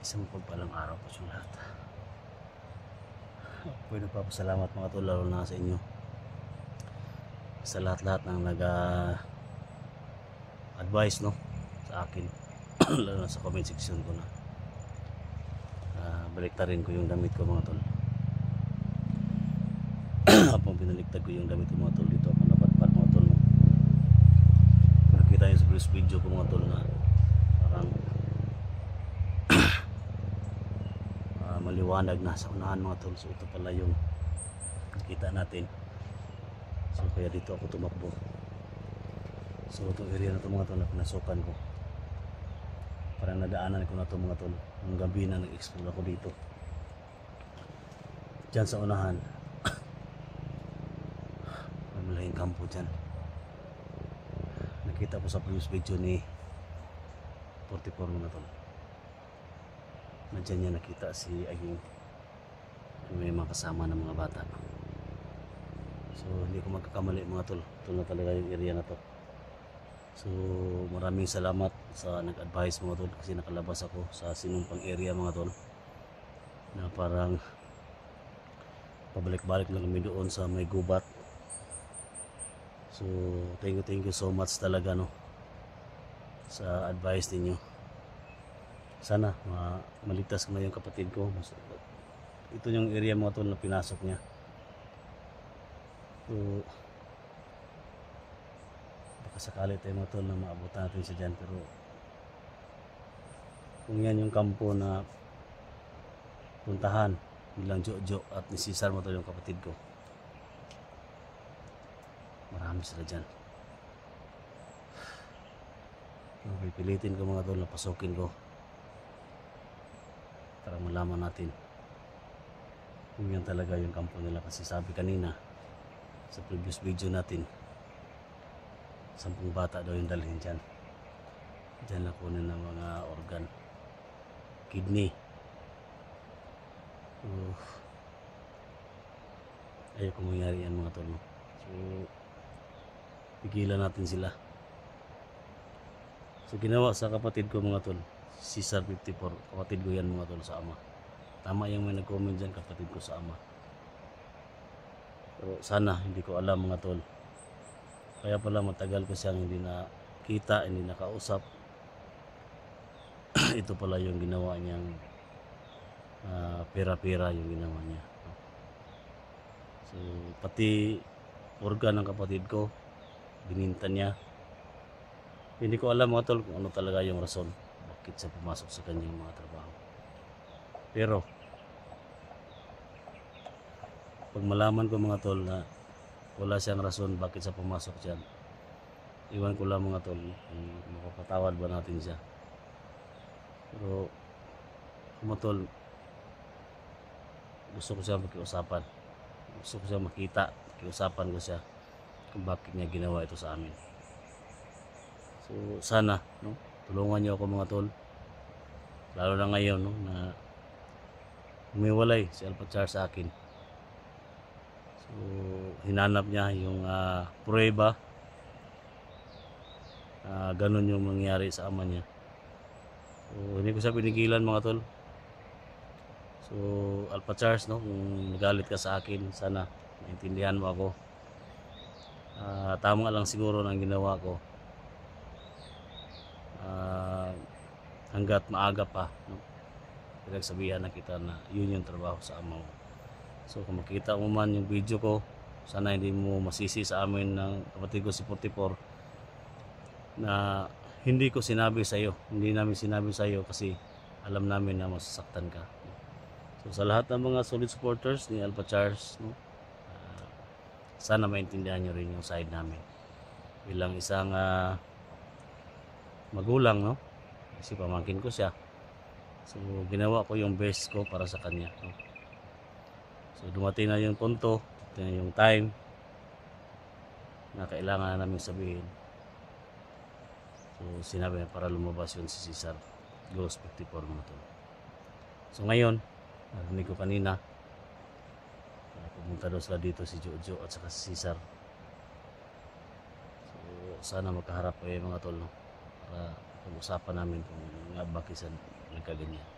Isang pagpalang araw po sa lahat. Pwede pa po salamat mga tol, lalo na sa inyo, sa lahat-lahat ng nag-advise no sa akin lalo na sa comment section ko na baliktarin ko yung damit ko mga tol. Habang binaliktad ko yung damit ko mga tol, dito ako napadpad mga tol, no? Nakita nyo sa previous video ko mga tol na parang maliwanag na sa unahan mga tol. So ito pala yung nakita natin. So kaya dito ako tumakbo. So itong area na ito mga tol na pinasukan ko, parang nadaanan ko na ito mga tol. Nung gabi na nag-explore ako dito, dyan sa unahan. May malahing kampo dyan. Nakita ko sa previous video ni 44 mga tol. Nandiyan niya nakita si Ayung, may mga kasama ng mga bata. So hindi ko magkakamali mga tol, ito na talaga yung area na to. So maraming salamat sa nag-advise mga tol, kasi nakalabas ako sa sinumpang area mga tol, na parang pabalik-balik na kami doon sa may gubat. So thank you so much talaga no sa advice ninyo. Sana maligtas ko na yung kapatid ko. Ito yung area mga tol na pinasok niya. So baka sakali tayo mga tol na maabutan natin siya dyan, pero kung yan yung kampo na puntahan bilang Jojo at ni Cesar mga tol, yung kapatid ko, marami sila dyan. So, pipilitin ko mga tol na pasukin ko para malaman natin kung yan talaga yung kampo nila, kasi sabi kanina sa previous video natin 10 bata daw yung dalhin dyan. Dyan na kunin ng mga organ, kidney. Ayaw kung mangyari yan mga tol. So pigilan natin sila. So ginawa sa kapatid ko mga tol, Cesar 54, kapatid ko yan mga tol sa ama. Tama yung may nag-comment dyan, kapatid ko sa ama. Pero sana, hindi ko alam mga tol. Kaya pala matagal ko siyang hindi nakita, hindi nakausap. Ito pala yung ginawa niyang pera-pera yung ginawa niya. So pati organ ng kapatid ko bininta niya. Hindi ko alam mga tol kung ano talaga yung rason bakit siya pumasok sa kanyang mga trabaho. Pero pag malaman ko mga tol na wala siyang rason bakit siya pumasok dyan, iwan ko lang mga tol kung makapatawad ba natin siya. Pero mga tol, gusto ko siya makiusapan, gusto ko siya makita, makiusapan ko siya kung bakit niya ginawa ito sa amin. So sana no, tulungan niyo ako mga tol, lalo na ngayon no, na umiwalay si Alpha Char sa akin. So hinanap niya yung prueba ganun yung mangyari sa ama niya. So hindi ko siya pinigilan mga tol. So Alpha Charles no, kung nagalit ka sa akin, sana maintindihan mo ako. Tama lang siguro ng ginawa ko, hanggat maaga pa no? Pinagsabihan na kita na yun yung trabaho sa ama mo. So kung makita mo man yung video ko, sana hindi mo masisi sa amin ng kapatid ko si 44 na hindi ko sinabi sa iyo, hindi namin sinabi sa iyo, kasi alam namin na masasaktan ka. So sa lahat ng mga solid supporters ni Alpha Charles no, sana maintindihan nyo rin yung side namin bilang isang magulang no, kasi pamangkin ko siya. So ginawa ko yung best ko para sa kanya no? So dumating na yung punto, yung time na kailangan na namin sabihin. So sinabi na para lumabas yun si Cesar Ghost 54 mga tol. So ngayon narinig ko kanina pumunta daw sila dito, si Jojo at saka si Cesar. So sana magkaharap kayo mga tol no, para pag-usapan namin kung bakit sa nagkaganyan.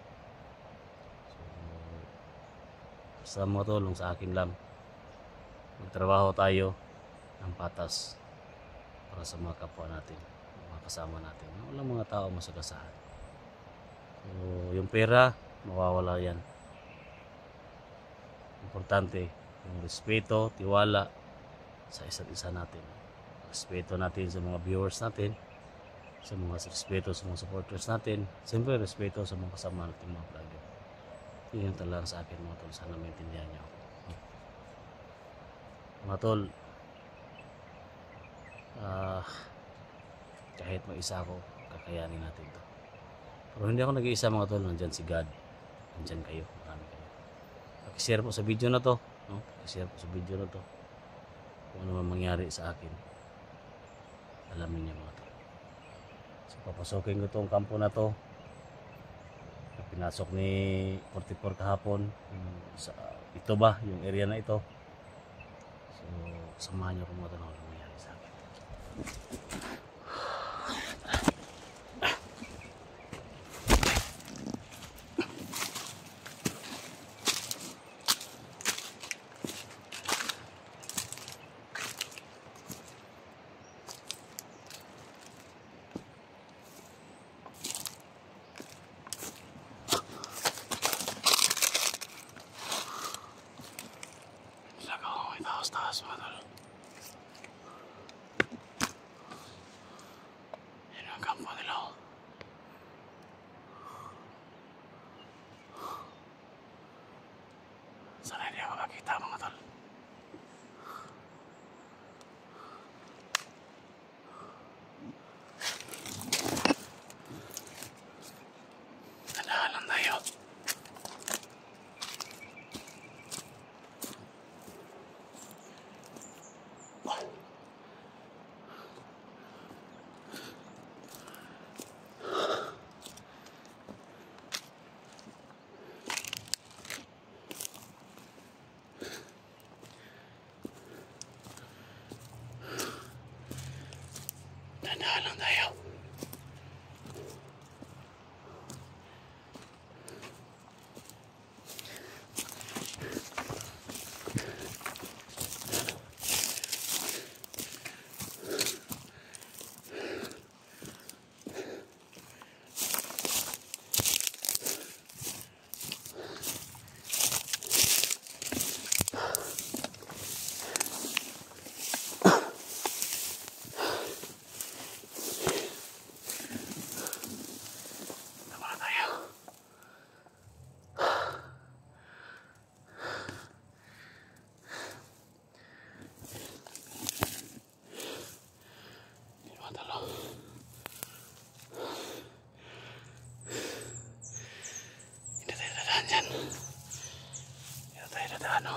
Basta mga tulong sa akin lang. Magtrabaho tayo ng patas para sa mga kapwa natin, mga kasama natin. Walang mga tao masagasahan. So, yung pera, mawawala yan. Importante, yung respeto, tiwala sa isa't isa natin. Respeto natin sa mga viewers natin, sa mga respeto sa mga supporters natin, siyempre respeto sa mga kasama natin mga vlogger. Yun yung talaga sa akin mga tol, sana maintindihan nyo ako. Mga tol, kahit mag-isa ako, kakayanin natin to. Pero hindi ako nag-iisa mga tol, nandyan si God, nandyan kayo, marami kayo. Pakishare po sa video na to, no? Pakishare po sa video na to. Kung ano man mangyari sa akin, alamin niyo mga tol. So papasokin ko tong kampo na to. Pinasok ni 44 kahapon sa ito ba, yung area na ito. So samahan niyo kung ano na mangyari sa akin. Taas mga tol. Yan ang kampo nila. Sana hindi ako makita mga tol. Tandaan lang tayo. Tandaan lang tayo. Hindi tayo dadaan dyan. Hindi tayo dadaan o.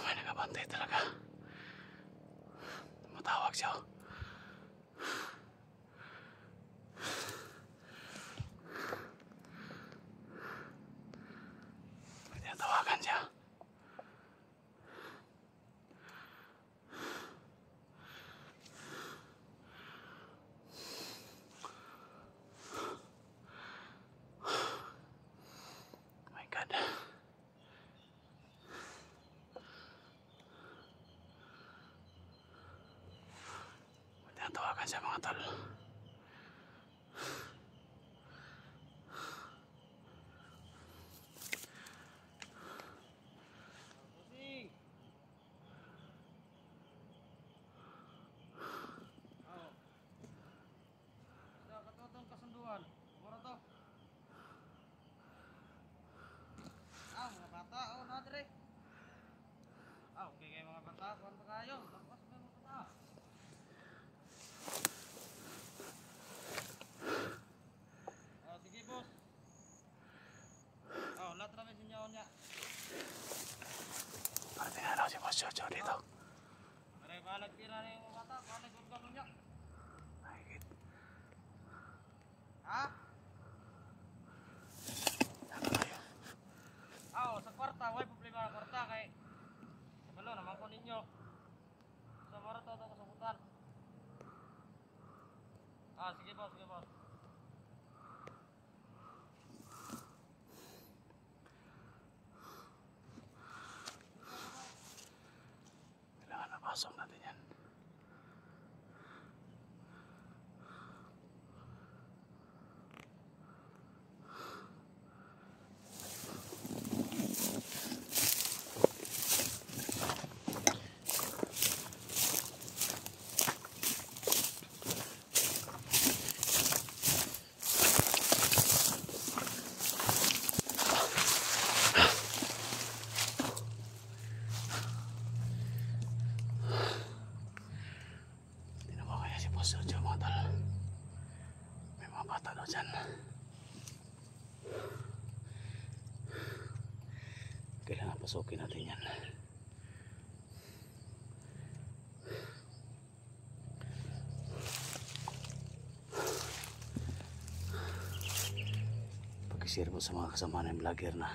May nagabantay talaga. Matawag siya o. Tawagan siya. My God. Tawagan siya mga tol. Okay kayo mga bata, kuwan pa kayo. Tapos may mga bata. Sige boss. Lahat na may sinyaw niya. Pati na daw si Boss Jojo dito. Maray balag tira na yung mga bata, kuwan na gulgalo niya. Ha? Ano tayo? Sa kwarta, may problema na kwarta kay oh. Sa marato ito kasabutan. Ah, sige boss, sige boss. Kailangan napasok natin yan. Sergio mga tol, may mga bata daw dyan. Kailangan pasukin natin yan. Pag-share po sa mga kasama ng vlogger na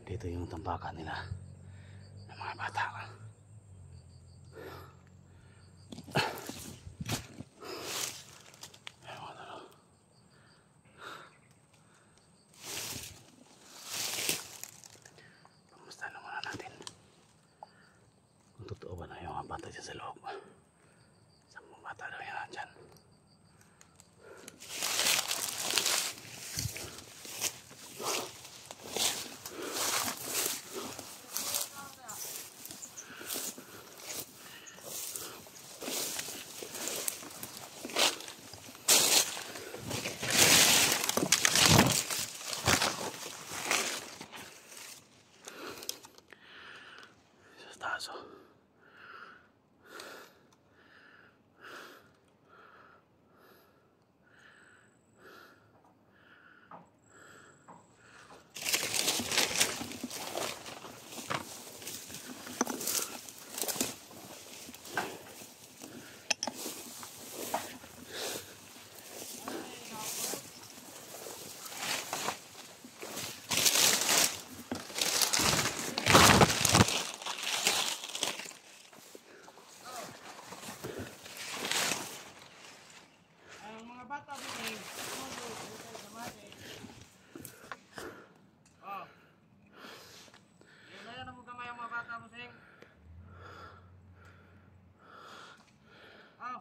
dito yung tambakan nila ng mga bata. Totoo ba na yung mga bata dyan sa loob? Sa mga bata daw yan dyan. Sa taas oh. Bata busing. Oh. Yan na mo gamay ang mga bata busing. Oh.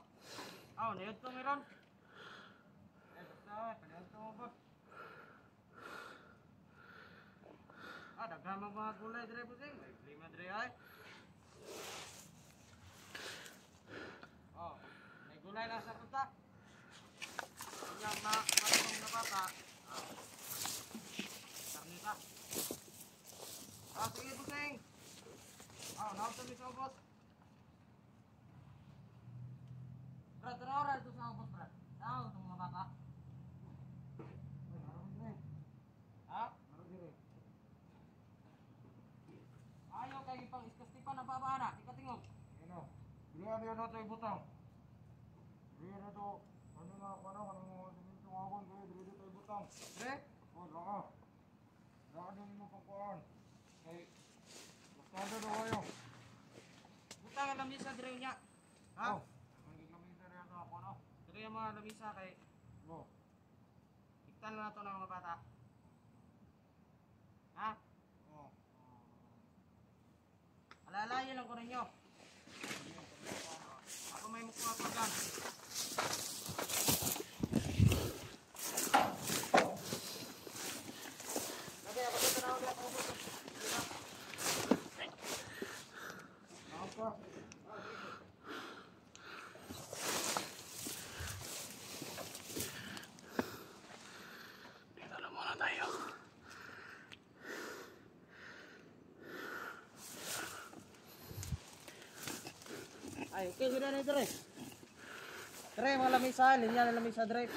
Oh, niyot to meron. Basta, pagyan to mo. Ah, daghan mo mga gulay dire busing. May lima dire ay. Oh, may gulay na sa puta. Yang matong na bata. Karnita. Ah, sige busing. Ah, nauto mi sa ubos. Brad, oras ito sa ubos, brad. Tao itong mga bata. Ha? Ayaw kayo pang iskastipan na baba na. Ika tingog. Ano? Bilihan niyo na ito ibutang. Bilihan na ito. Ano nga ako na? Ano mo siminto ako? Dili ito ibutang. Pre? O, laka. Laka din mo pangkuhan. Kay, bastado daw kayo. Butang ang lamisa dire niya. Ha? Ang lamisa rin ito ako, no? Dire yung mga lamisa kay... No. Iktan na ito ng mga bata. Ha? Oo. Alalayan lang ko ninyo. Ako may mukha pa dyan. Lagi, ako dito na ulit. Ako. Dito na muna tayo. Ay, okay, sudah na ito rin. Tre, mga lamisa, linya na lamisa, Dre.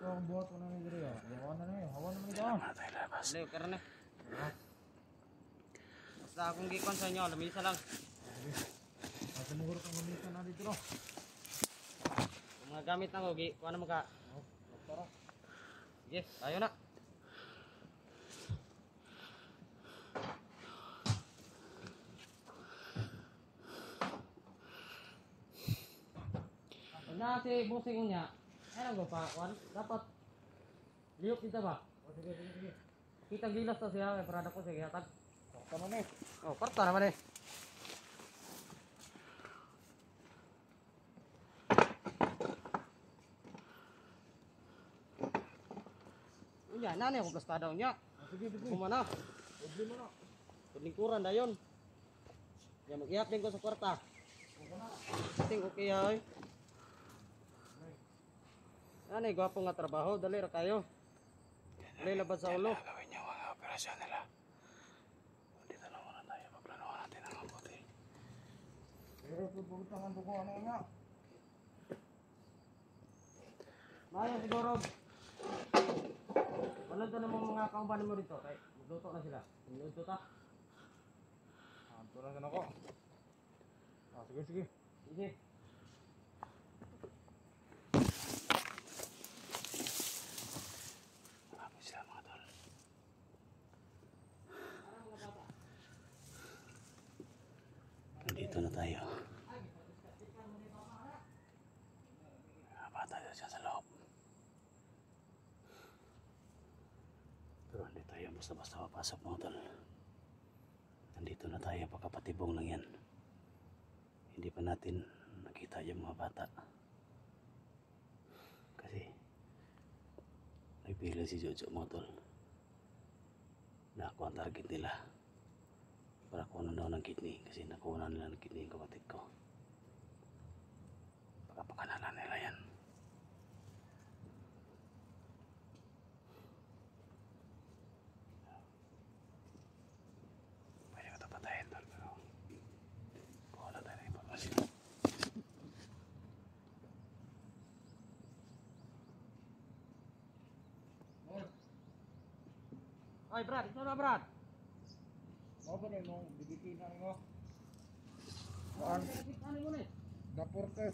So, ang buhat ko na ni diri. Hawan na ni, hawan na dito. Dali, karne. Basta akong gikon sa inyo, lamisa lang. Asa mo guro kang mamisa na dito no. Kung mga gamit na ko, kuha na maka. Tara. Sige, tayo na. Na si busing niya. Ano go pa? Dapat liok kita ba? O sige, sige, sige. Kita gilas to siya, para ko sige hatag. Sakta man eh. Oh, karta naman eh. Unya, nani ako plastadaw niya. Sige, sige. Kumana. Problema na. Lingkuran dayon. Ya mag-iap din ko sa kwarta. Ting okay ay. Ano gwapo nga trabaho, dali ra kayo. Dali labad sa ulo. Gawin niyo mga operasyon nila. Dito na muna tayo. Paplanuhan natin ang mabuti. Pero pupuntahan ko ano nga. Mayo siguro. Wala to namang mga kauban mo dito. Kay magluto na sila. Magluto ta. Anto na ako. Sige, sige. Sige. Marami sila mga tol. Nandito na tayo. Mga bata dyan sa loob. Pero hindi tayo basta-basta mapasok mga tol. Nandito na tayo, pagkapatibong lang yan. Hindi pa natin nakita yung mga bata. Kasi nagpila si Jojo mga tol. Nakuha ang target nila. Para kuha daw ng kidney. Kasi nakuha nila ng kidney yung kapatid ko. Pagkapakanalan nila yan. Pwede ko ito patayin tol. Pero kuha na tayo ng impormasyon. Oy, Brad, ito na Brad. Mo ba nung bibitin na mo? Kuan, Ano mo ni? daporte.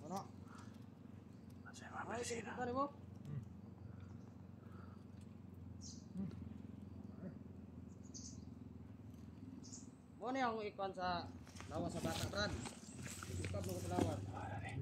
Ano? Kasi mga Ay, medisina. ano mo? Mo ni ang ikon sa lawas sa bata Brad. Ikot mo ko sa lawas. Wala rin.